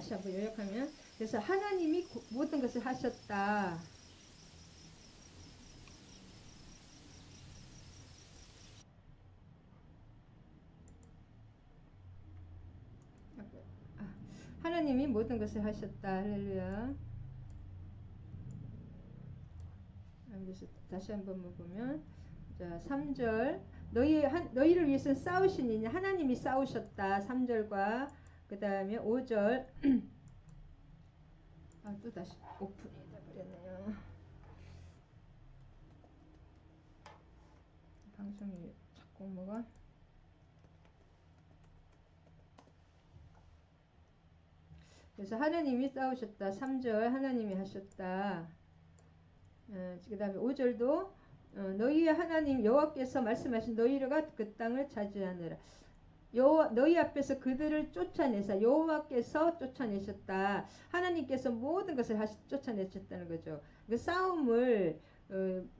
다시 한번 요약하면, 그래서 하나님이 모든 것을 하셨다. 하나님이 모든 것을 하셨다. 할렐루야. 그래서 다시 한번 보면, 자, 3절. 너희를 위해서 싸우시니 하나님이 싸우셨다. 3절과 그 다음에 5절. 또 다시 오픈이 돼버렸네요. 방송이 자꾸 뭐가. 그래서 하나님이 싸우셨다. 3절 하나님이 하셨다. 그 다음에 5절도 너희의 하나님 여호와께서 말씀하신 너희가 그 땅을 차지하느라. 너희 앞에서 그들을 쫓아내사. 여호와께서 쫓아내셨다. 하나님께서 모든 것을 쫓아내셨다는 거죠. 그 싸움을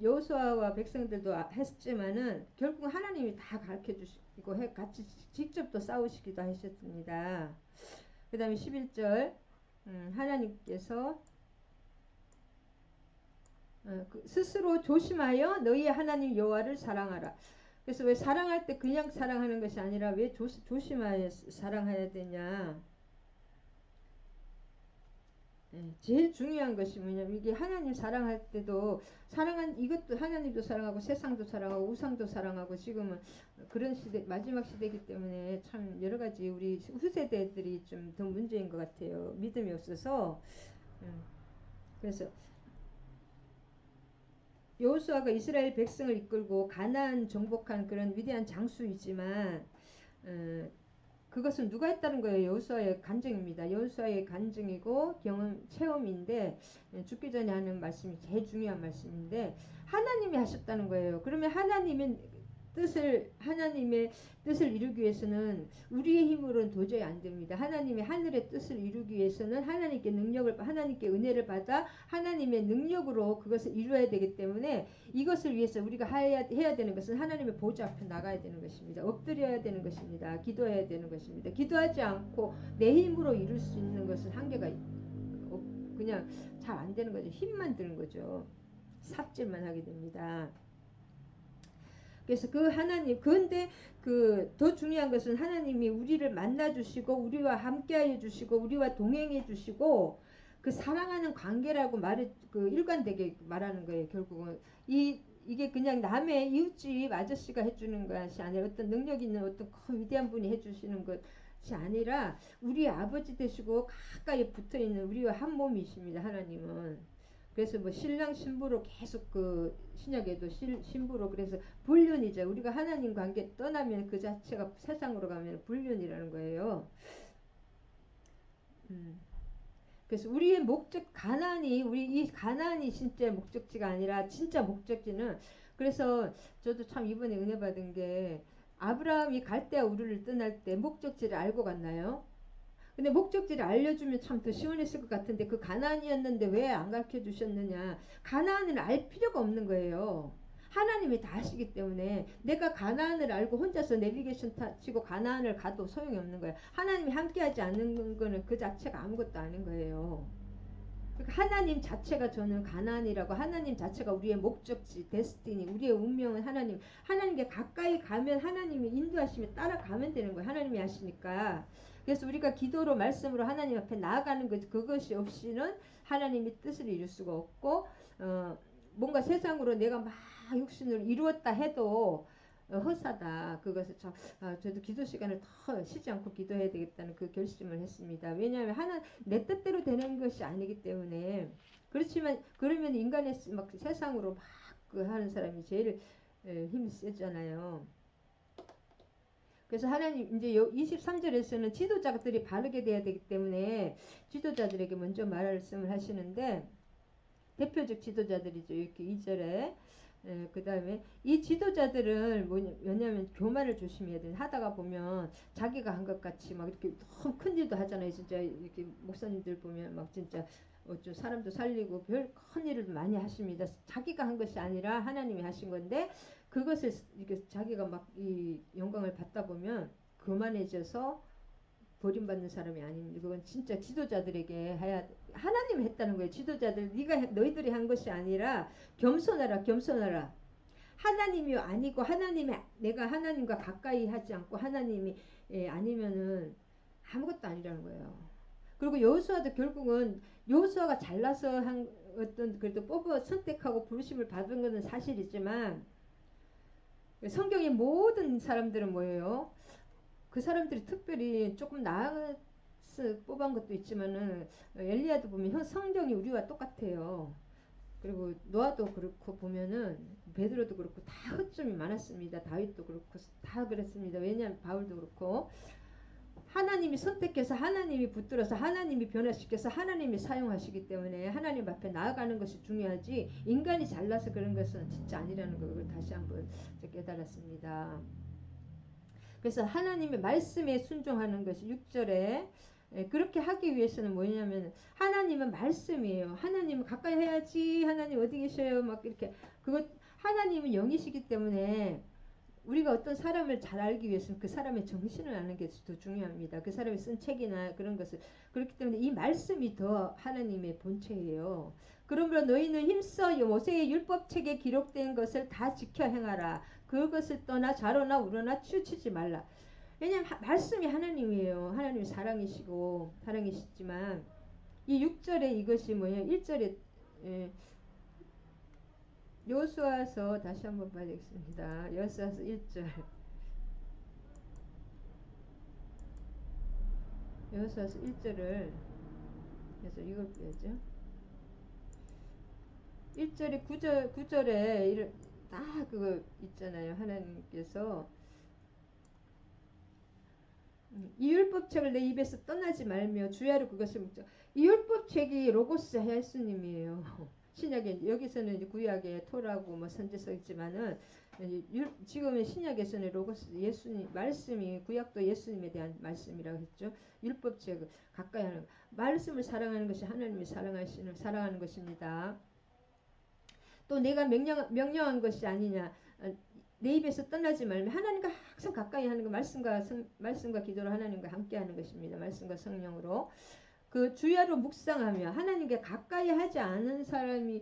여호수아와 백성들도 했지만은 결국 하나님이 다 가르쳐 주시고 같이 직접 또 싸우시기도 하셨습니다. 그 다음에 11절 하나님께서 스스로 조심하여 너희의 하나님 여호와를 사랑하라. 그래서 왜 사랑할 때 그냥 사랑하는 것이 아니라 왜 조심하여 사랑해야 되냐. 제일 중요한 것이 뭐냐면 이게 하나님 사랑할 때도 이것도 하나님도 사랑하고 세상도 사랑하고 우상도 사랑하고 지금은 그런 시대 마지막 시대이기 때문에 참 여러 가지 우리 후세대들이 좀 더 문제인 것 같아요. 믿음이 없어서. 그래서 여호수아가 이스라엘 백성을 이끌고 가나안 정복한 그런 위대한 장수이지만 그것은 누가 했다는 거예요? 여호수아의 간증입니다. 여호수아의 간증이고 체험인데 죽기 전에 하는 말씀이 제일 중요한 말씀인데 하나님이 하셨다는 거예요. 그러면 하나님의 뜻을 이루기 위해서는 우리의 힘으로는 도저히 안 됩니다. 하나님의 하늘의 뜻을 이루기 위해서는 하나님께 은혜를 받아 하나님의 능력으로 그것을 이루어야 되기 때문에 이것을 위해서 우리가 해야 되는 것은 하나님의 보좌 앞에 나가야 되는 것입니다. 엎드려야 되는 것입니다. 기도해야 되는 것입니다. 기도하지 않고 내 힘으로 이룰 수 있는 것은 한계가 그냥 잘 안 되는 거죠. 힘만 드는 거죠. 삽질만 하게 됩니다. 그래서 그런데 더 중요한 것은 하나님이 우리를 만나주시고, 우리와 함께하여 주시고, 우리와 동행해 주시고, 그 사랑하는 관계라고 일관되게 말하는 거예요, 결국은. 이게 그냥 남의 이웃집 아저씨가 해주는 것이 아니라 어떤 능력 있는 어떤 위대한 분이 해주시는 것이 아니라, 우리 아버지 되시고, 가까이 붙어 있는 우리와 한 몸이십니다, 하나님은. 그래서 신랑 신부로 계속 신약에도 신부로 그래서 불륜이죠. 우리가 하나님 관계 떠나면 그 자체가 세상으로 가면 불륜이라는 거예요. 그래서 우리의 목적 이 가나안이 진짜 목적지가 아니라 진짜 목적지는 그래서 저도 참 이번에 은혜 받은 게 아브라함이 갈대아 우르를 떠날 때 목적지를 알고 갔나요? 근데 목적지를 알려주면 참 더 시원했을 것 같은데 그 가나안이었는데 왜 안 가르쳐 주셨느냐. 가나안을 알 필요가 없는 거예요. 하나님이 다 하시기 때문에 내가 가나안을 알고 혼자서 내비게이션 치고 가나안을 가도 소용이 없는 거예요. 하나님이 함께하지 않는 거는 그 자체가 아무것도 아닌 거예요. 그러니까 하나님 자체가 저는 가나안이라고 하나님 자체가 우리의 목적지 데스티니 우리의 운명은 하나님께 가까이 가면 하나님이 인도하시면 따라가면 되는 거예요. 하나님이 하시니까. 그래서 우리가 기도로 말씀으로 하나님 앞에 나아가는 그것이 없이는 하나님의 뜻을 이룰 수가 없고 뭔가 세상으로 내가 막 육신으로 이루었다 해도 허사다. 그것을 저도 기도 시간을 더 쉬지 않고 기도해야 되겠다는 그 결심을 했습니다. 왜냐하면 내 뜻대로 되는 것이 아니기 때문에. 그렇지만 그러면 인간의 막 세상으로 막 하는 사람이 제일 힘이 세잖아요. 그래서 하나님 이제 23절에서는 지도자들이 바르게 돼야 되기 때문에 지도자들에게 먼저 말씀을 하시는데 대표적 지도자들이죠. 이렇게 2절에 그 다음에 이 지도자들은 뭐냐면 교만을 조심해야 돼. 하다가 보면 자기가 한 것 같이 막 이렇게 너무 큰 일도 하잖아요. 진짜 이렇게 목사님들 보면 막 진짜 좀 사람도 살리고 별 큰 일을 많이 하십니다. 자기가 한 것이 아니라 하나님이 하신 건데 그것을 이렇게 자기가 막 이 영광을 받다 보면 교만해져서 버림받는 사람이 아닙니다. 그건 진짜 지도자들에게 해야 하나님이 했다는 거예요. 지도자들 너희들이 한 것이 아니라 겸손하라 겸손하라. 하나님이 아니고 내가 하나님과 가까이 하지 않고 하나님이 아니면은 아무것도 아니라는 거예요. 그리고 여호수아도 결국은 여호수아가 잘나서 한 어떤 그래도 선택하고 부르심을 받은 것은 사실이지만 성경의 모든 사람들은 뭐예요? 그 사람들이 특별히 조금 나아서 뽑은 것도 있지만은 엘리야도 보면 성경이 우리와 똑같아요. 그리고 노아도 그렇고 보면은 베드로도 그렇고 다 허점이 많았습니다. 다윗도 그렇고 다 그랬습니다. 왜냐하면 바울도 그렇고 하나님이 선택해서 하나님이 붙들어서 하나님이 변화시켜서 하나님이 사용하시기 때문에 하나님 앞에 나아가는 것이 중요하지 인간이 잘나서 그런 것은 진짜 아니라는 걸 다시 한번 깨달았습니다. 그래서 하나님의 말씀에 순종하는 것이 6절에 그렇게 하기 위해서는 뭐냐면 하나님은 말씀이에요. 하나님은 가까이 해야지. 하나님 어디 계셔요? 막 이렇게 그것 하나님은 영이시기 때문에 우리가 어떤 사람을 잘 알기 위해서는 그 사람의 정신을 아는 게 더 중요합니다. 그 사람이 쓴 책이나 그런 것을 그렇기 때문에 이 말씀이 더 하나님의 본체예요. 그러므로 너희는 힘써 모세의 율법책에 기록된 것을 다 지켜 행하라. 그것을 떠나 좌로나 우로나 치우치지 말라. 왜냐하면 말씀이 하나님이에요. 하나님이 사랑이시지만 이 6절에 이것이 뭐예요? 1절에 여호수아서 다시 한번 봐야 되겠습니다. 여호수아서 1절 여호수아서 1절을 그래서 이걸 빼야죠. 1절에 9절에 딱 그거 있잖아요. 하나님께서 이 율법책을 내 입에서 떠나지 말며 주야로 그것을 묵자. 이 율법책이 로고스 예수님이에요. 신약에 여기서는 이제 구약에 토라고 뭐 선지서 있지만은 지금의 신약에서는 로고스 예수님 말씀이 구약도 예수님에 대한 말씀이라고 했죠. 율법책을 가까이 하는 말씀을 사랑하는 것이 하나님이 사랑하는 것입니다. 또 내가 명령한 것이 아니냐. 내 입에서 떠나지 말며 하나님과 항상 가까이 하는 것 말씀과 기도로 하나님과 함께하는 것입니다. 말씀과 성령으로 그 주야로 묵상하며 하나님께 가까이 하지 않은 사람이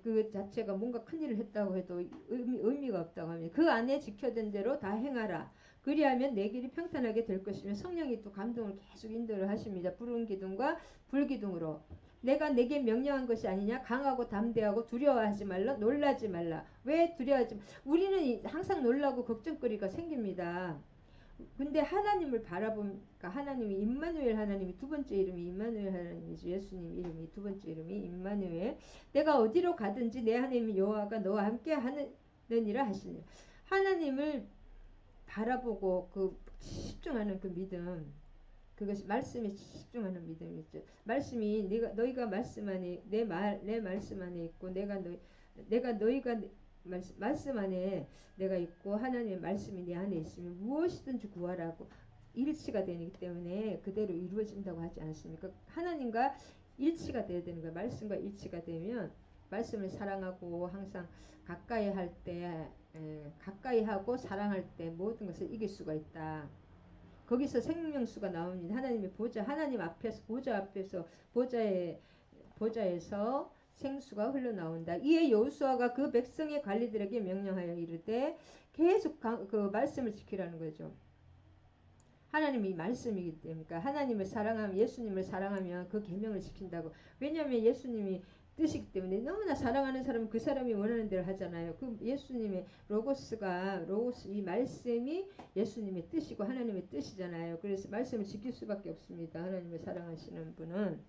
그 자체가 뭔가 큰일을 했다고 해도 의미가 없다고 합니다. 그 안에 지켜진 대로 다 행하라. 그리하면 내 길이 평탄하게 될 것이며 성령이 또 감동을 계속 인도를 하십니다. 부른 기둥과 불기둥으로 내가 내게 명령한 것이 아니냐. 강하고 담대하고 두려워하지 말라. 놀라지 말라. 왜 두려워하지 말라. 우리는 항상 놀라고 걱정거리가 생깁니다. 근데 하나님을 바라보니까 하나님이 임마누엘 하나님이 두 번째 이름이 임마누엘 하나님이죠. 예수님 이름이 두 번째 이름이 임마누엘. 내가 어디로 가든지 내 하나님 여호와가 너와 함께 하느니라 하시니 하나님을 바라보고 그 집중하는 그 믿음 그것이 말씀에 집중하는 믿음이죠. 말씀이 너희가 말씀 안에 내 말씀 안에 있고 내가 너희가 말씀 안에 내가 있고 하나님의 말씀이 내 안에 있으면 무엇이든지 구하라고 일치가 되기 때문에 그대로 이루어진다고 하지 않습니까? 하나님과 일치가 돼야 되는 거예요. 말씀과 일치가 되면 말씀을 사랑하고 항상 가까이 할 때 가까이 하고 사랑할 때 모든 것을 이길 수가 있다. 거기서 생명수가 나옵니다. 하나님의 하나님 앞에서 보좌에서 생수가 흘러나온다. 이에 여호수아가 그 백성의 관리들에게 명령하여 이르되 계속 그 말씀을 지키라는 거죠. 하나님이 말씀이기 때문에 하나님을 사랑하면 예수님을 사랑하면 그 계명을 지킨다고. 왜냐하면 예수님이 뜻이기 때문에 너무나 사랑하는 사람은 그 사람이 원하는 대로 하잖아요. 그 예수님의 로고스 이 말씀이 예수님의 뜻이고 하나님의 뜻이잖아요. 그래서 말씀을 지킬 수밖에 없습니다. 하나님을 사랑하시는 분은.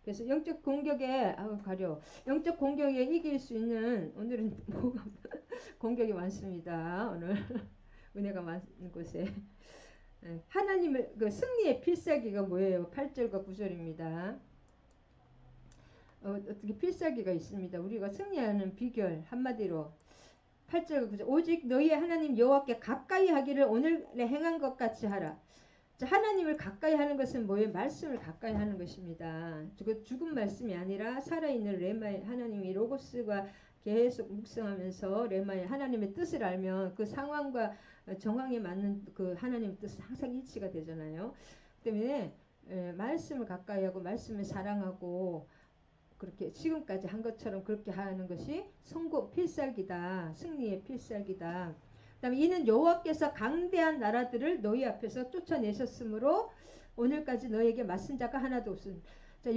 그래서 영적 공격에 이길 수 있는 오늘은 공격이 많습니다. 오늘 은혜가 많은 곳에 하나님을 그 승리의 필살기가 뭐예요? 8절과 9절입니다. 어떻게 필살기가 있습니다. 우리가 승리하는 비결 한마디로 8절과 9절 오직 너희의 하나님 여호와께 가까이 하기를 오늘 행한 것 같이 하라. 자, 하나님을 가까이 하는 것은 뭐예요? 말씀을 가까이 하는 것입니다. 죽은 말씀이 아니라 살아있는 레마의 하나님이 로고스가 계속 묵상하면서 레마의 하나님의 뜻을 알면 그 상황과 정황에 맞는 그 하나님 뜻은 항상 일치가 되잖아요. 때문에 말씀을 가까이 하고 말씀을 사랑하고 그렇게 지금까지 한 것처럼 그렇게 하는 것이 성공 필살기다. 승리의 필살기다. 그다음에 이는 여호와께서 강대한 나라들을 너희 앞에서 쫓아내셨으므로 오늘까지 너에게 맞선 자가 하나도 없습니다. 자,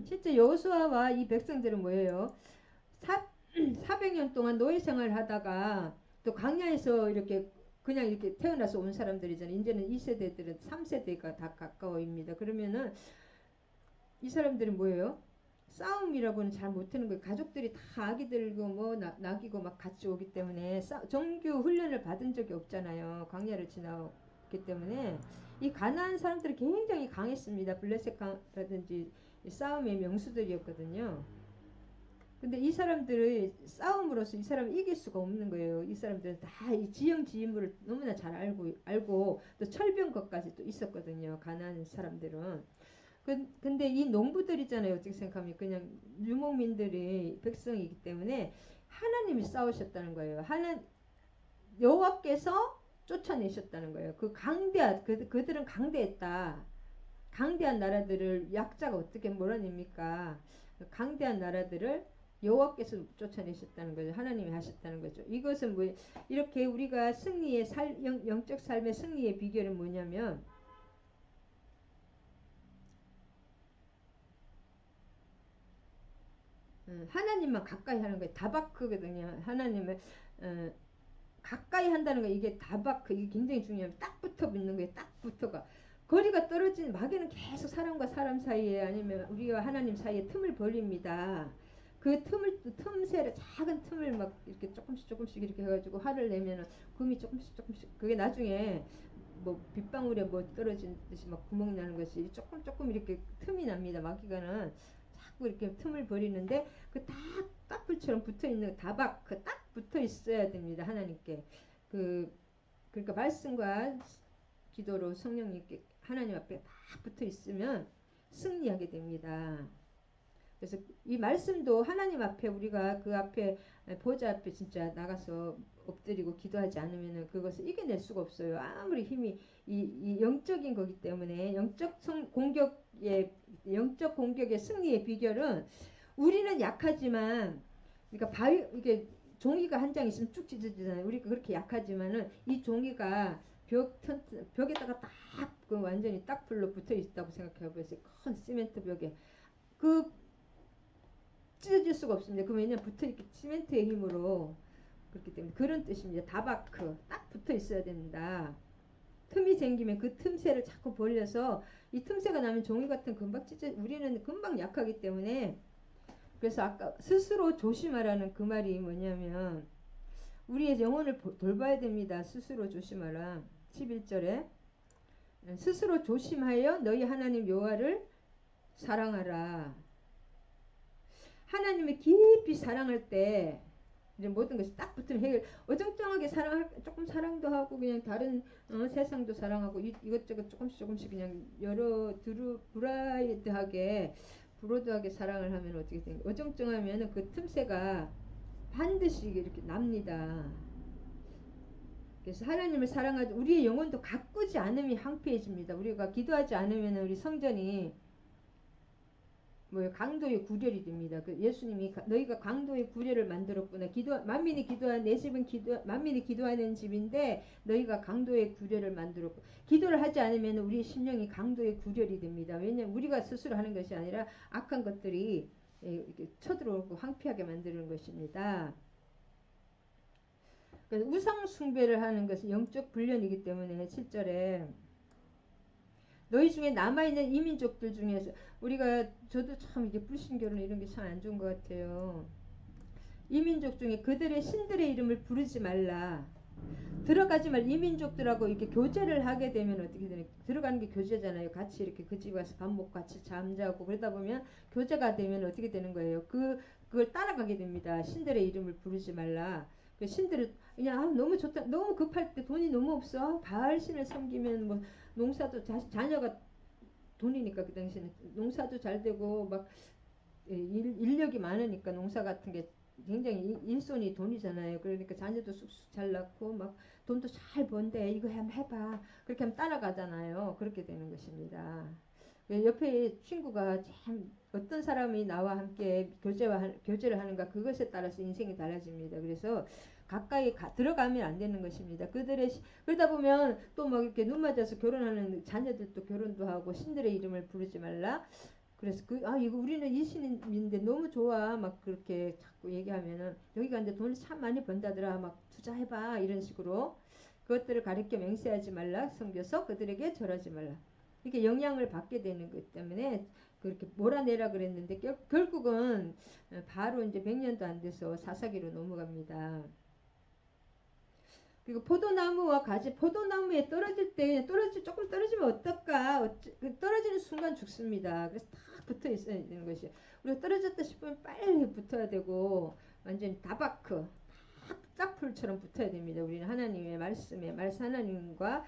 실제 여호수아와 이 백성들은 뭐예요? 400년 동안 노예 생활을 하다가 또 광야에서 이렇게 그냥 이렇게 태어나서 온 사람들이잖아요. 이제는 2세대들은 3세대가 다 가까워입니다. 그러면은 이 사람들은 뭐예요? 싸움이라고는 잘 못하는 거예요. 가족들이 다 아기들고 뭐 낙이고 막 같이 오기 때문에 정규 훈련을 받은 적이 없잖아요. 광야를 지나왔기 때문에 이 가나안 사람들이 굉장히 강했습니다. 블레셋이라든지 싸움의 명수들이었거든요. 근데 이 사람들의 싸움으로서 이 사람을 이길 수가 없는 거예요. 이 사람들은 다 이 지형지물을 너무나 잘 알고 또 철병것까지 또 있었거든요. 가나안 사람들은. 근데 이 농부들이잖아요. 어떻게 생각하면 그냥 유목민들이 백성이기 때문에 하나님이 싸우셨다는 거예요. 여호와께서 쫓아내셨다는 거예요. 그들은 강대했다. 강대한 나라들을 약자가 어떻게 몰아냅니까? 강대한 나라들을 여호와께서 쫓아내셨다는 거죠. 하나님이 하셨다는 거죠. 이것은 뭐 이렇게 우리가 승리의 영적 삶의 승리의 비결은 뭐냐면 하나님만 가까이 하는 거예요. 다바크거든요. 하나님을 가까이 한다는 거 이게 다바크 이게 굉장히 중요해요. 딱 붙어 있는 거예요. 딱 붙어가 거리가 떨어진 마귀는 계속 사람과 사람 사이에 아니면 우리와 하나님 사이에 틈을 벌립니다. 그 틈새를 작은 틈을 막 이렇게 조금씩 이렇게 해가지고 화를 내면은 금이 조금씩 그게 나중에 뭐 빗방울에 뭐 떨어진 듯이 막 구멍 나는 것이 조금 이렇게 틈이 납니다. 마귀가는 자꾸 이렇게 틈을 벌이는데 그 딱불처럼 붙어 있는 다박 그 딱 붙어 있어야 됩니다. 하나님께 그러니까 말씀과 기도로 성령님께 하나님 앞에 딱 붙어 있으면 승리하게 됩니다. 그래서 이 말씀도 하나님 앞에 우리가 그 앞에 보좌 앞에 진짜 나가서 엎드리고 기도하지 않으면 그것을 이겨낼 수가 없어요. 아무리 힘이 이 영적인 거기 때문에 영적 공격의 승리의 비결은 우리는 약하지만 그러니까 이게 종이가 한 장 있으면 쭉 찢어지잖아요. 우리가 그렇게 약하지만은 이 종이가 벽에다가 딱 그 완전히 딱 불로 붙어 있다고 생각해 보세요. 큰 시멘트 벽에 그 찢어질 수가 없습니다. 그 왜냐면 붙어 있기 시멘트의 힘으로 그렇기 때문에 그런 뜻입니다. 다바크 딱 붙어 있어야 됩니다. 틈이 생기면 그 틈새를 자꾸 벌려서 이 틈새가 나면 종이 같은 금방 우리는 금방 약하기 때문에 그래서 아까 스스로 조심하라는 그 말이 뭐냐면 우리의 영혼을 돌봐야 됩니다. 스스로 조심하라. 11절에 스스로 조심하여 너희 하나님 여호와를 사랑하라. 하나님을 깊이 사랑할 때 이제 모든 것이 딱 붙으면 해결. 어정쩡하게 조금 사랑도 하고 그냥 다른 세상도 사랑하고 이것저것 조금씩 그냥 브라이드하게 사랑을 하면 어떻게 되는가? 어정쩡하면 그 틈새가 반드시 이렇게 납니다. 그래서 하나님을 사랑하지 우리의 영혼도 가꾸지 않으면 황폐해집니다. 우리가 기도하지 않으면 우리 성전이 강도의 구렬이 됩니다. 그 예수님이 너희가 강도의 구렬을 만들었구나. 만민이 기도하는 집인데 너희가 강도의 구렬을 만들었고 기도를 하지 않으면 우리의 심령이 강도의 구렬이 됩니다. 왜냐하면 우리가 스스로 하는 것이 아니라 악한 것들이 이렇게 쳐들어오고 황폐하게 만드는 것입니다. 그래서 우상 숭배를 하는 것은 영적 불련이기 때문에 7절에 너희 중에 남아있는 이민족들 중에서 저도 참 이게 불신교는 이런 게 참 안 좋은 것 같아요. 이민족 중에 그들의 신들의 이름을 부르지 말라. 들어가지 말 이민족들하고 이렇게 교제를 하게 되면 어떻게 되냐? 들어가는 게 교제잖아요. 같이 이렇게 그 집에 가서 밥 먹고 같이 잠자고 그러다 보면 교제가 되면 어떻게 되는 거예요? 그걸 따라가게 됩니다. 신들의 이름을 부르지 말라. 그 신들을 그냥 너무 좋다, 너무 급할 때 돈이 너무 없어. 바알신을 섬기면 뭐 농사도 자녀가 돈이니까 그 당시에는 농사도 잘 되고 막 인력이 많으니까 농사 같은 게 굉장히 일손이 돈이잖아요. 그러니까 자녀도 쑥쑥 잘 낳고 막 돈도 잘 번대. 이거 한번 해봐. 그렇게 하면 따라가잖아요. 그렇게 되는 것입니다. 옆에 친구가 참 어떤 사람이 나와 함께 교제를 하는가 그것에 따라서 인생이 달라집니다. 그래서 가까이 들어가면 안 되는 것입니다. 그러다 보면 또 막 이렇게 눈 맞아서 결혼하는 자녀들도 결혼도 하고 신들의 이름을 부르지 말라. 그래서 이거 우리는 이 신인데 너무 좋아 막 그렇게 자꾸 얘기하면은 여기 갔는데 돈을 참 많이 번다더라 막 투자해봐 이런 식으로 그것들을 가르쳐 맹세하지 말라 섬겨서 그들에게 절하지 말라 이렇게 영향을 받게 되는 것 때문에 그렇게 몰아내라 그랬는데 결국은 바로 이제 100년도 안 돼서 사사기로 넘어갑니다. 그리고 포도나무와 가지, 포도나무에 떨어질 때 조금 떨어지면 어떨까? 떨어지는 순간 죽습니다. 그래서 딱 붙어 있어야 되는 것이에요. 우리가 떨어졌다 싶으면 빨리 붙어야 되고 완전히 다바크, 짝풀처럼 붙어야 됩니다. 우리는 하나님의 말씀에 하나님과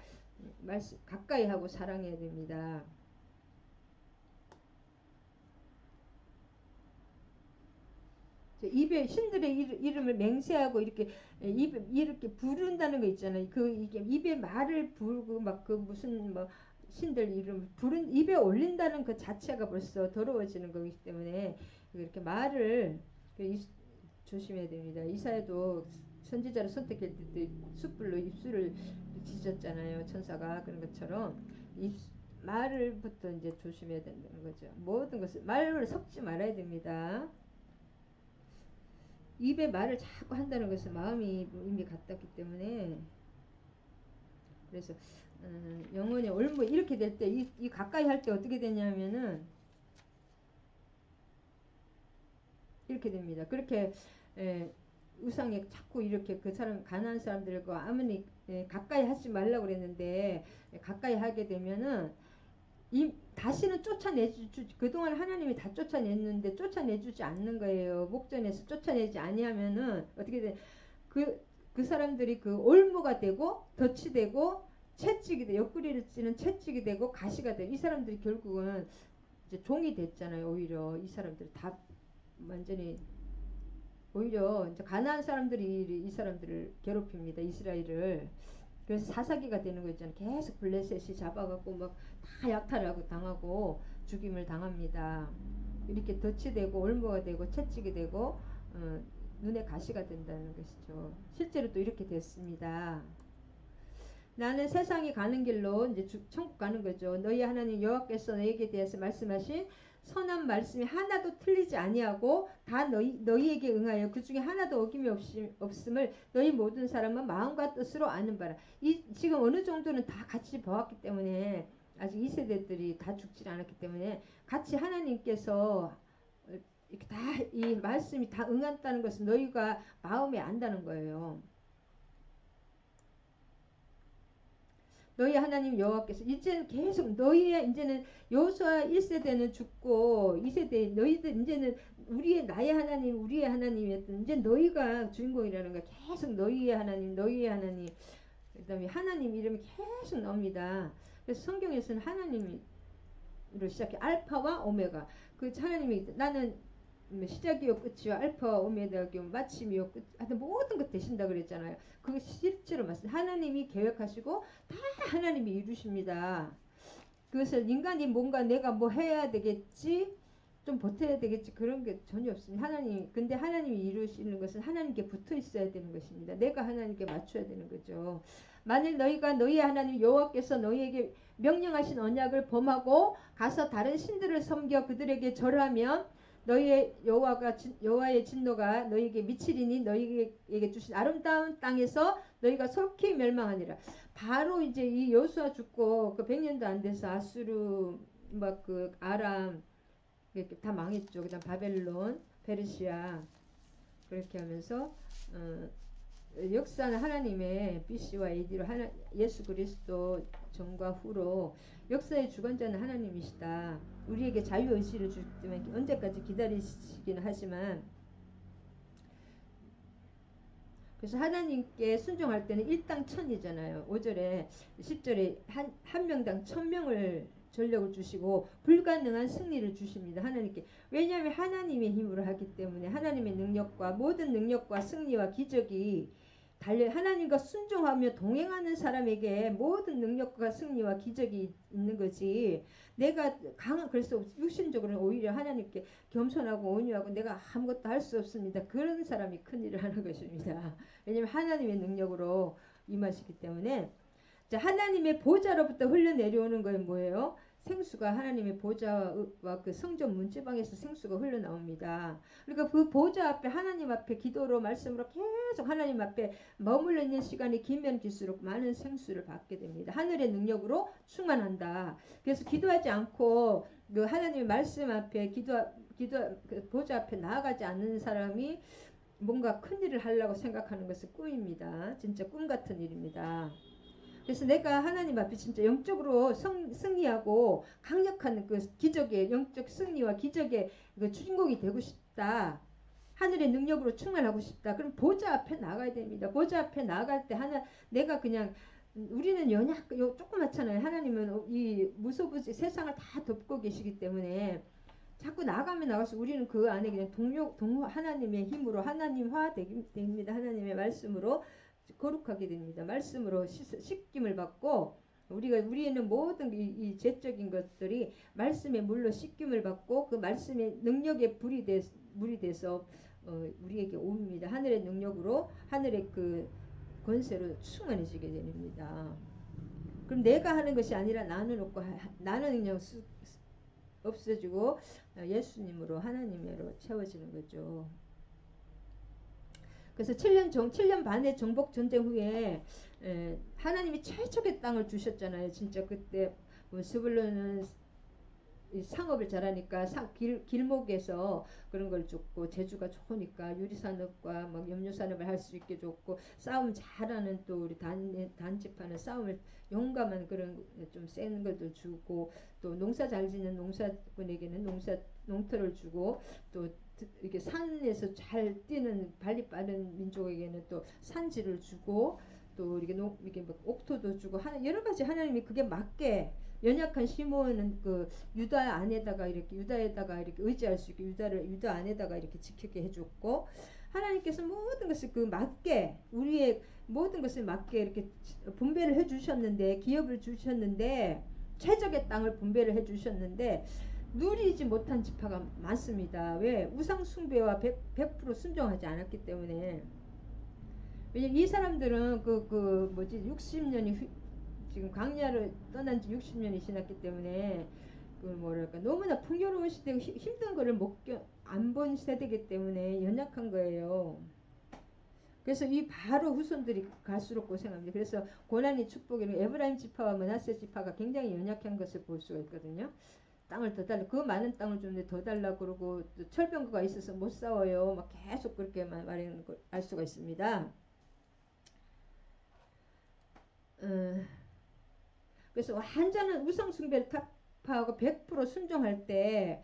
말씀 가까이 하고 사랑해야 됩니다. 입에 신들의 이름을 맹세하고 이렇게 입에 이렇게 부른다는 거 있잖아요. 이게 입에 말을 부르고 막 그 무슨 뭐 신들 이름 부른 입에 올린다는 그 자체가 벌써 더러워지는 거기 때문에 이렇게 말을 조심해야 됩니다. 이사야도 선지자를 선택할 때 숯불로 입술을 지졌잖아요. 천사가 그런 것처럼 말을부터 이제 조심해야 된다는 거죠. 모든 것을 말을 섞지 말아야 됩니다. 입에 말을 자꾸 한다는 것은 마음이 이미 같았기 때문에 그래서 영혼의 올무 이렇게 될 때 이 가까이 할 때 어떻게 되냐면은 이렇게 됩니다. 그렇게 우상에 자꾸 이렇게 그 사람 가난한 사람들과 아무리 가까이 하지 말라고 그랬는데 가까이 하게 되면은 다시는 그동안 하나님이 다 쫓아냈는데 쫓아내주지 않는 거예요. 목전에서 쫓아내지 아니하면은 어떻게 돼? 그 사람들이 그 올무가 되고 덫이 되고 채찍이 돼 옆구리를 찌는 채찍이 되고 가시가 돼. 이 사람들이 결국은 이제 종이 됐잖아요. 오히려 이 사람들 다 완전히 오히려 이제 가난한 사람들이 이 사람들을 괴롭힙니다. 이스라엘을. 그래서 사사기가 되는 거 있잖아요. 계속 블레셋이 잡아갖고 막 다 약탈하고 당하고 죽임을 당합니다. 이렇게 덫이 되고 올무가 되고 채찍이 되고 눈에 가시가 된다는 것이죠. 실제로 또 이렇게 됐습니다. 나는 세상이 가는 길로 이제 천국 가는 거죠. 너희 하나님 여호와께서 너희에게 대해서 말씀하신 선한 말씀이 하나도 틀리지 아니하고 다 너희에게 응하여 그 중에 하나도 어김이 없음을 너희 모든 사람은 마음과 뜻으로 아는 바라. 지금 어느 정도는 다 같이 보았기 때문에 아직 이 세대들이 다 죽지 않았기 때문에 같이 하나님께서 이렇게 다 이 말씀이 다 응한다는 것은 너희가 마음에 안다는 거예요. 너희 하나님 여호와께서 이제는 계속 이제는 여호수아 1세대는 죽고 2세대 너희들 이제는 나의 하나님 우리의 하나님이었던 이제 너희가 주인공이라는 거야. 계속 너희의 하나님 그다음에 하나님 이름이 계속 나옵니다. 그래서 성경에서는 하나님으로 시작해 알파와 오메가 그 하나님이 나는 시작이요 끝이요 알파와 오메가요 마침이요 끝 하여튼 모든 것 되신다 그랬잖아요. 그게 실제로 맞습니다. 하나님이 계획하시고 다 하나님이 이루십니다. 그것을 인간이 뭔가 내가 뭐 해야 되겠지 좀 보태야 되겠지 그런 게 전혀 없습니다. 근데 하나님이 이루시는 것은 하나님께 붙어 있어야 되는 것입니다. 내가 하나님께 맞춰야 되는 거죠. 만일 너희가 너희의 하나님 여호와께서 너희에게 명령하신 언약을 범하고 가서 다른 신들을 섬겨 그들에게 절하면 너희의 여호와의 진노가 너희에게 미치리니 너희에게 주신 아름다운 땅에서 너희가 속히 멸망하니라. 바로 이제 이 여호수아 죽고 그 100년도 안 돼서 아수르 막 그 아람 이렇게 다 망했죠. 그다음 바벨론, 페르시아 그렇게 하면서 역사는 하나님의 BC와 AD로 예수 그리스도 전과 후로 역사의 주관자는 하나님이시다. 우리에게 자유의지를 주기 때문에 언제까지 기다리시기는 하지만 그래서 하나님께 순종할 때는 일당 천이잖아요. 5절에 10절에 한 명당 1000명을 전력을 주시고 불가능한 승리를 주십니다. 하나님께. 왜냐하면 하나님의 힘으로 하기 때문에 하나님의 능력과 모든 능력과 승리와 기적이 달려 하나님과 순종하며 동행하는 사람에게 모든 능력과 승리와 기적이 있는 거지. 내가 강한 그래서 육신적으로는 오히려 하나님께 겸손하고 온유하고 내가 아무것도 할 수 없습니다. 그런 사람이 큰 일을 하는 것입니다. 왜냐하면 하나님의 능력으로 임하시기 때문에. 자, 하나님의 보좌로부터 흘러내려오는 건 뭐예요? 생수가 하나님의 보좌와 그 성전 문지방에서 생수가 흘러나옵니다. 그러니까 그 보좌 앞에 하나님 앞에 기도로 말씀으로 계속 하나님 앞에 머물러 있는 시간이 길면 길수록 많은 생수를 받게 됩니다. 하늘의 능력으로 충만한다. 그래서 기도하지 않고 그 하나님의 말씀 앞에 그 보좌 앞에 나아가지 않는 사람이 뭔가 큰 일을 하려고 생각하는 것은 꿈입니다. 진짜 꿈 같은 일입니다. 그래서 내가 하나님 앞에 진짜 영적으로 승리하고 강력한 그 기적의 영적 승리와 기적의 그 주인공이 되고 싶다. 하늘의 능력으로 충만하고 싶다. 그럼 보좌 앞에 나가야 됩니다. 보좌 앞에 나갈 때 내가 그냥 우리는 조그맣잖아요. 하나님은 이 무소부지 세상을 다 덮고 계시기 때문에 자꾸 나가면 나가서 우리는 그 안에 그냥 하나님의 힘으로 하나님화 됩니다. 하나님의 말씀으로 거룩하게 됩니다. 말씀으로 씻김을 받고 우리는 모든 이 죄적인 것들이 말씀의 물로 씻김을 받고 그 말씀의 능력의 물이 돼서 우리에게 옵니다. 하늘의 능력으로 하늘의 그 권세로 충만해지게 됩니다. 그럼 내가 하는 것이 아니라 나는 그냥 없어지고 예수님으로 하나님으로 채워지는 거죠. 그래서 7년 반의 정복 전쟁 후에 하나님이 최적의 땅을 주셨잖아요. 진짜 그때 스불론은 상업을 잘하니까 길목에서 그런 걸 줬고 제주가 좋으니까 유리산업과 막 염료산업을 할 수 있게 줬고 싸움 잘하는 또 우리 단지파는 싸움을 용감한 그런 좀 센 것도 주고 또 농사 잘 짓는 농사꾼에게는 농터를 주고 또 이렇게 산에서 잘 뛰는 발리 빠른 민족에게는 또 산지를 주고 또 이렇게 옥토도 주고 여러 가지 하나님이 그게 맞게 연약한 시몬은 그 유다에다가 이렇게 의지할 수 있게 유다 안에다가 이렇게 지키게 해줬고 하나님께서 모든 것을 그 맞게 우리의 모든 것을 맞게 이렇게 분배를 해주셨는데 기업을 주셨는데 최적의 땅을 분배를 해주셨는데 누리지 못한 지파가 많습니다. 왜? 우상 숭배와 100% 순종하지 않았기 때문에. 왜냐면 이 사람들은 60년이 지금 광야를 떠난 지 60년이 지났기 때문에 너무나 풍요로운 시대고 힘든 거를 안 본 세대이기 때문에 연약한 거예요. 그래서 이 바로 후손들이 갈수록 고생합니다. 그래서 고난이 축복이라는 에브라임 지파와 므낫세 지파가 굉장히 연약한 것을 볼 수가 있거든요. 땅을 더 달라. 그 많은 땅을 주는데 더 달라고 그러고 또 철병거가 있어서 못 싸워요. 막 계속 그렇게 말하는 걸 알 수가 있습니다. 그래서 완전한 우상숭배를 타파하고 100% 순종할 때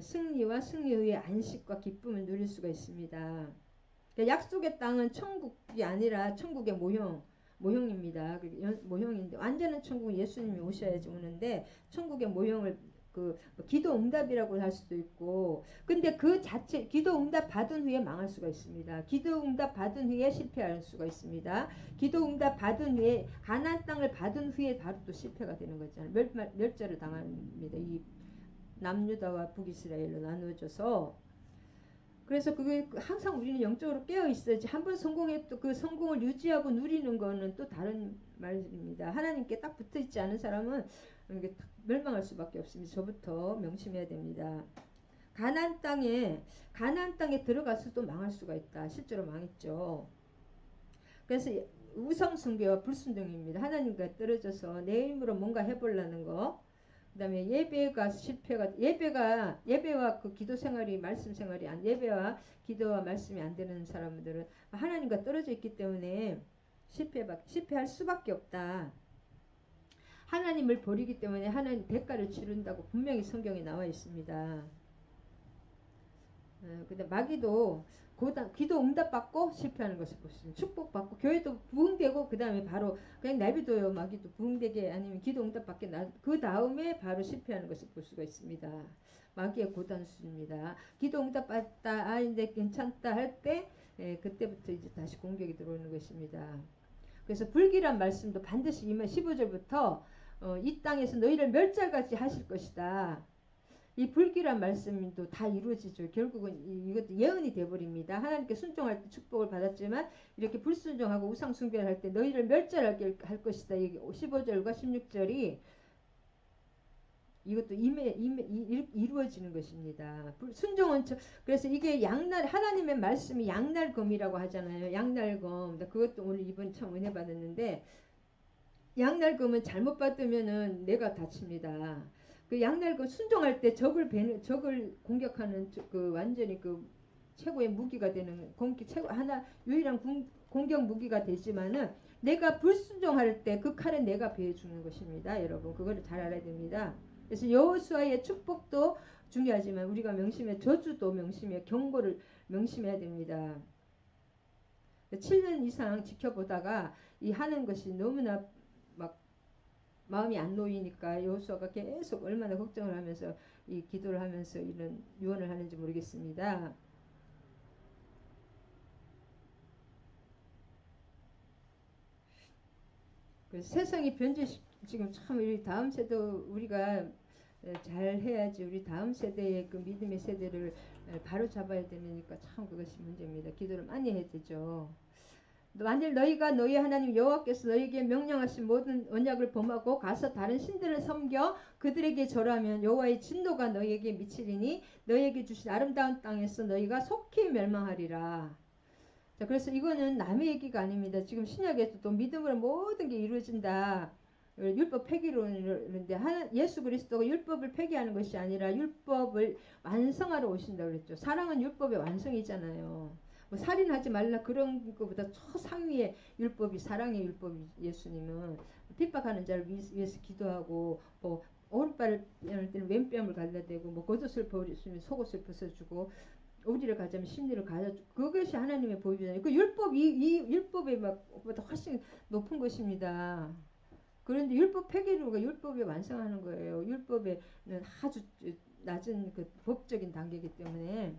승리와 승리 후의 안식과 기쁨을 누릴 수가 있습니다. 그러니까 약속의 땅은 천국이 아니라 천국의 모형입니다. 모형인데 완전한 천국은 예수님이 오셔야지 오는데 천국의 모형을 기도 응답이라고 할 수도 있고 근데 그 자체 기도 응답 받은 후에 망할 수가 있습니다. 기도 응답 받은 후에 실패할 수가 있습니다. 기도 응답 받은 후에 가나안 땅을 받은 후에 바로 또 실패가 되는 거잖아요. 멸절을 당합니다. 이 남유다와 북이스라엘로 나누어져서 그래서 그게 항상 우리는 영적으로 깨어 있어야지 한번 성공했도 그 성공을 유지하고 누리는 거는 또 다른 말입니다. 하나님께 딱 붙어 있지 않은 사람은 이게 멸망할 수밖에 없습니다. 저부터 명심해야 됩니다. 가나안 땅에 들어가서도 망할 수가 있다. 실제로 망했죠. 그래서 우상 숭배와 불순종입니다. 하나님과 떨어져서 내 힘으로 뭔가 해보려는 거. 그다음에 예배가 예배와 그 기도 생활이 말씀 생활이 예배와 기도와 말씀이 안 되는 사람들은 하나님과 떨어져 있기 때문에 실패할 수밖에 없다. 하나님을 버리기 때문에 하나님 대가를 치른다고 분명히 성경에 나와 있습니다. 근데 마귀도 기도 응답받고 실패하는 것을 볼 수 있습니다. 축복받고 교회도 부흥되고 그 다음에 바로 그냥 내비둬요. 마귀도 부흥되게 아니면 기도 응답받게 그 다음에 바로 실패하는 것을 볼 수가 있습니다. 마귀의 고단수입니다. 기도 응답받다 이제 괜찮다 할 때 그때부터 이제 다시 공격이 들어오는 것입니다. 그래서 불길한 말씀도 반드시 15절부터 이 땅에서 너희를 멸절같이 하실 것이다. 이 불길한 말씀도 다 이루어지죠. 결국은 이것도 예언이 되어버립니다. 하나님께 순종할 때 축복을 받았지만 이렇게 불순종하고 우상 숭배를 할 때 너희를 멸절하게 할 것이다. 15절과 16절이 이것도 이루어지는 것입니다. 순종은 그래서 이게 양날 하나님의 말씀이 양날검이라고 하잖아요. 양날검. 그것도 오늘 이번 참 은혜 받았는데 양날검은 잘못 받으면은 내가 다칩니다. 그 양날검 순종할 때 적을 공격하는 그 완전히 그 최고의 무기가 되는 최고 하나 유일한 공격 무기가 되지만은 내가 불순종할 때 그 칼은 내가 베어 주는 것입니다. 여러분 그거를 잘 알아야 됩니다. 그래서 여호수아의 축복도 중요하지만 우리가 명심해 저주도 명심해 경고를 명심해야 됩니다. 7년 이상 지켜보다가 이 하는 것이 너무나 막 마음이 안 놓이니까 여호수아가 계속 얼마나 걱정을 하면서 이 기도를 하면서 이런 유언을 하는지 모르겠습니다. 그래서 세상이 지금 참 우리 다음 세대 우리가 잘 해야지 우리 다음 세대의 그 믿음의 세대를 바로 잡아야 되니까 참 그것이 문제입니다. 기도를 많이 해야 되죠. 만일 너희가 너희 하나님 여호와께서 너희에게 명령하신 모든 언약을 범하고 가서 다른 신들을 섬겨 그들에게 절하면 여호와의 진노가 너희에게 미치리니 너희에게 주신 아름다운 땅에서 너희가 속히 멸망하리라. 자, 그래서 이거는 남의 얘기가 아닙니다. 지금 신약에서도 믿음으로 모든 게 이루어진다. 율법 폐기론인데 예수 그리스도가 율법을 폐기하는 것이 아니라 율법을 완성하러 오신다고 그랬죠. 사랑은 율법의 완성이잖아요. 뭐 살인하지 말라 그런 것보다 초상위의 율법이 사랑의 율법이 예수님은 핍박하는 자를 위해서 기도하고 뭐 오른발을 뺄 때는 왼뺨을 갈라대고 뭐 겉옷을 벗으면 속옷을 벗어주고 우리를 가자면 심리를 가져주고 그것이 하나님의 보이잖아요. 그 율법 이 율법의 막보다 훨씬 높은 것입니다. 그런데 율법 폐기로가 율법에 완성하는 거예요. 율법에는 아주 낮은 그 법적인 단계이기 때문에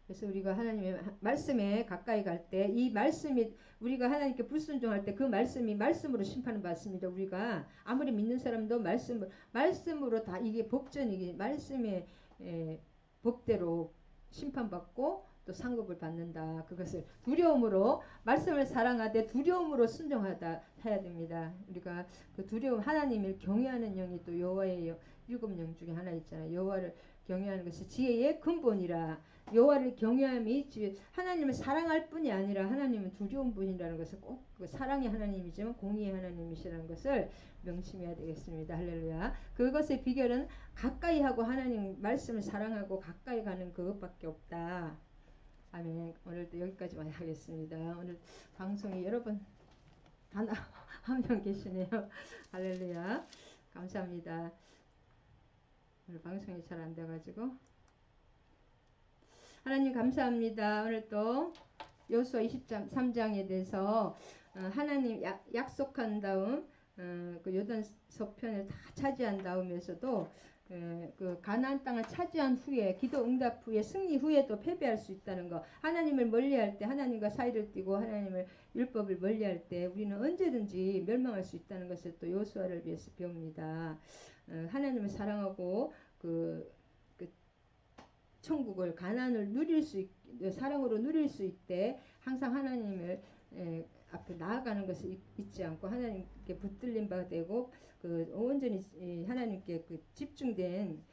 그래서 우리가 하나님의 말씀에 가까이 갈 때 이 말씀이 우리가 하나님께 불순종할 때 그 말씀이 말씀으로 심판을 받습니다. 우리가 아무리 믿는 사람도 말씀으로 다 이게 법전이기 말씀의 법대로 심판받고 또 상급을 받는다. 그것을 두려움으로 말씀을 사랑하되 두려움으로 순종하다 해야 됩니다. 우리가 그 두려움 하나님을 경외하는 영이 또 여호와의 7영 중에 하나 있잖아요. 여호와를 경외하는 것이 지혜의 근본이라. 여호와를 경외함이 하나님을 사랑할 뿐이 아니라 하나님은 두려운 분이라는 것을 꼭 그 사랑의 하나님이지만 공의의 하나님이시라는 것을 명심해야 되겠습니다. 할렐루야. 그것의 비결은 가까이 하고 하나님 말씀을 사랑하고 가까이 가는 그것밖에 없다. 아멘. 오늘도 여기까지만 하겠습니다. 오늘 방송이 여러분 단 한 명 계시네요. 할렐루야. 감사합니다. 오늘 방송이 잘 안 돼가지고 하나님 감사합니다. 오늘 또 여호수아 23장에 대해서 하나님 약속한 다음 그 요단 서편을 다 차지한 다음에서도 그 가나안 땅을 차지한 후에 기도 응답 후에 승리 후에도 패배할 수 있다는 거. 하나님을 멀리할 때 하나님과 사이를 띠고 하나님을 율법을 멀리할 때 우리는 언제든지 멸망할 수 있다는 것을 또 여호수아를 위해서 배웁니다. 하나님을 사랑하고 그 천국을 가난을 누릴 수 사랑으로 누릴 수 있대 항상 하나님을 앞에 나아가는 것을 잊지 않고 하나님께 붙들림 바 되고 그 온전히 하나님께 그 집중된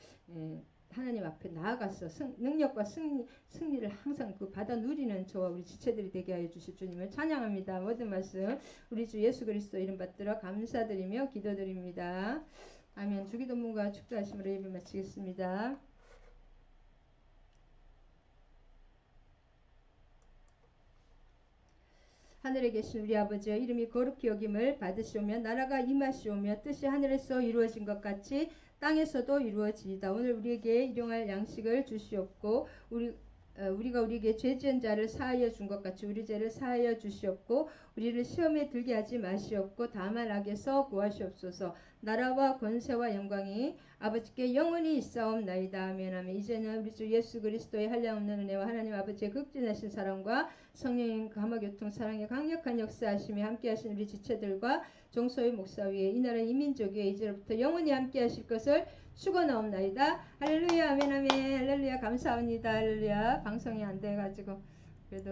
하나님 앞에 나아가서 능력과 승리를 항상 그 받아 누리는 저와 우리 지체들이 되게 하여 주실 주님을 찬양합니다. 모든 말씀 우리 주 예수 그리스도 이름 받들어 감사드리며 기도드립니다. 아멘. 주기도문과 축도하심으로 예배 마치겠습니다. 하늘에 계신 우리 아버지여 이름이 거룩히 여김을 받으시오며 나라가 임하시오며 뜻이 하늘에서 이루어진 것 같이 땅에서도 이루어지이다. 오늘 우리에게 일용할 양식을 주시옵고 우리가 우리에게 죄 지은 자를 사하여 준 것 같이 우리 죄를 사하여 주시옵고 우리를 시험에 들게 하지 마시옵고 다만 악에서 구하시옵소서. 나라와 권세와 영광이 아버지께 영원히 있사옵나이다. 아멘. 아멘. 이제는 우리 주 예수 그리스도의 한량없는 은혜와 하나님 아버지의 극진하신 사랑과 성령님 감화교통 사랑의 강력한 역사하심이 함께하신 우리 지체들과 종소의 목사 위에 이 나라 이민족 위에 이제로부터 영원히 함께하실 것을 축원하옵나이다. 할렐루야. 아멘. 아멘. 할렐루야. 감사합니다. 할렐루야. 방송이 안 돼가지고 그래도